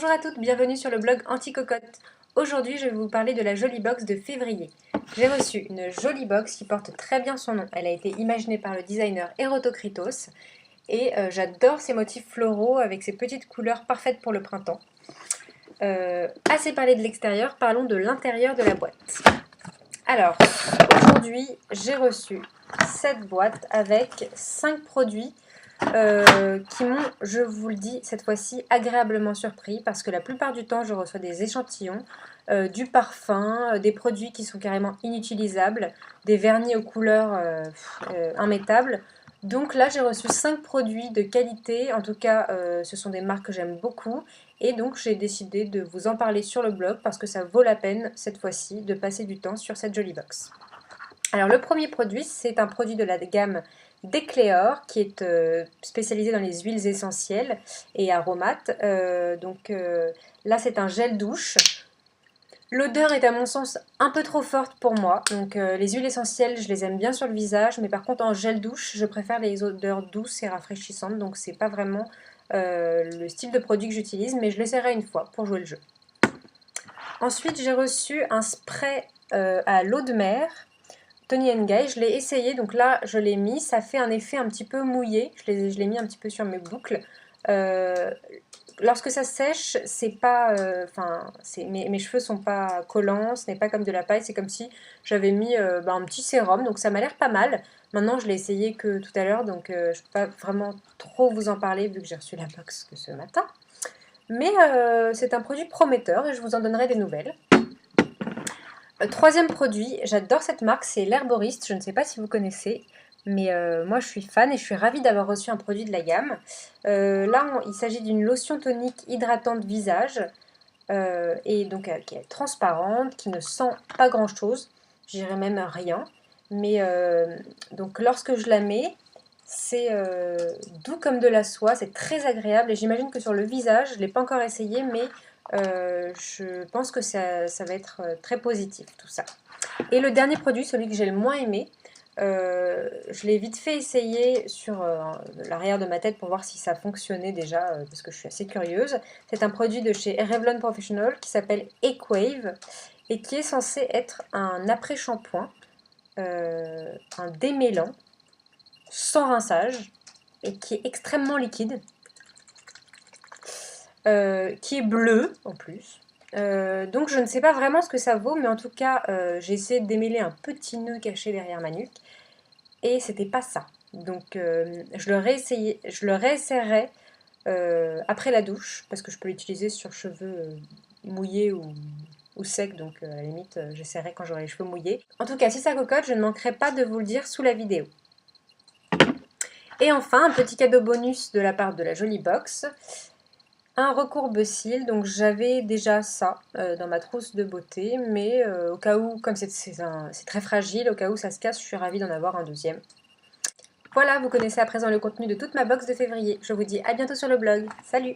Bonjour à toutes, bienvenue sur le blog Anti-Cocotte. Aujourd'hui, je vais vous parler de la jolie box de février. J'ai reçu une jolie box qui porte très bien son nom. Elle a été imaginée par le designer Erotokritos et j'adore ces motifs floraux avec ces petites couleurs parfaites pour le printemps. Assez parlé de l'extérieur, parlons de l'intérieur de la boîte. Alors, aujourd'hui, j'ai reçu cette boîte avec 5 produits qui m'ont, je vous le dis, cette fois-ci agréablement surpris parce que la plupart du temps, je reçois des échantillons, du parfum, des produits qui sont carrément inutilisables, des vernis aux couleurs immettables. Donc là, j'ai reçu 5 produits de qualité, en tout cas, ce sont des marques que j'aime beaucoup. Et donc, j'ai décidé de vous en parler sur le blog parce que ça vaut la peine, cette fois-ci, de passer du temps sur cette jolie box. Alors, le premier produit, c'est un produit de la gamme d'Ecléor qui est spécialisé dans les huiles essentielles et aromates. Là, c'est un gel douche. L'odeur est à mon sens un peu trop forte pour moi. Donc les huiles essentielles, je les aime bien sur le visage, mais par contre en gel douche, je préfère les odeurs douces et rafraîchissantes. Donc c'est pas vraiment le style de produit que j'utilise, mais je l'essaierai une fois pour jouer le jeu. Ensuite, j'ai reçu un spray à l'eau de mer. Toni & Guy, je l'ai essayé, donc là je l'ai mis, ça fait un effet un petit peu mouillé, je l'ai mis un petit peu sur mes boucles. Lorsque ça sèche, c'est pas, mes cheveux sont pas collants, ce n'est pas comme de la paille, c'est comme si j'avais mis un petit sérum, donc ça m'a l'air pas mal. Maintenant je l'ai essayé que tout à l'heure, donc je ne peux pas vraiment trop vous en parler vu que j'ai reçu la box que ce matin. Mais c'est un produit prometteur et je vous en donnerai des nouvelles. Troisième produit, j'adore cette marque, c'est l'Herboriste, je ne sais pas si vous connaissez, mais moi je suis fan et je suis ravie d'avoir reçu un produit de la gamme. Là, il s'agit d'une lotion tonique hydratante visage, et donc qui est transparente, qui ne sent pas grand chose, je dirais même rien, mais donc lorsque je la mets, c'est doux comme de la soie, c'est très agréable et j'imagine que sur le visage, je ne l'ai pas encore essayé, mais je pense que ça va être très positif tout ça. Et le dernier produit, celui que j'ai le moins aimé, je l'ai vite fait essayer sur l'arrière de ma tête pour voir si ça fonctionnait déjà, parce que je suis assez curieuse. C'est un produit de chez Revlon Professional qui s'appelle Equave et qui est censé être un après-shampoing, un démêlant, sans rinçage et qui est extrêmement liquide. Qui est bleu en plus. Donc je ne sais pas vraiment ce que ça vaut, mais en tout cas j'ai essayé de démêler un petit nœud caché derrière ma nuque et c'était pas ça. Donc je le réessayerai après la douche parce que je peux l'utiliser sur cheveux mouillés ou secs, donc à la limite j'essaierai quand j'aurai les cheveux mouillés. En tout cas, si ça cocotte, je ne manquerai pas de vous le dire sous la vidéo. Et enfin, un petit cadeau bonus de la part de la jolie box. Un recourbe-cils, donc j'avais déjà ça dans ma trousse de beauté, mais au cas où, comme c'est très fragile, au cas où ça se casse, je suis ravie d'en avoir un deuxième. Voilà, vous connaissez à présent le contenu de toute ma box de février. Je vous dis à bientôt sur le blog. Salut!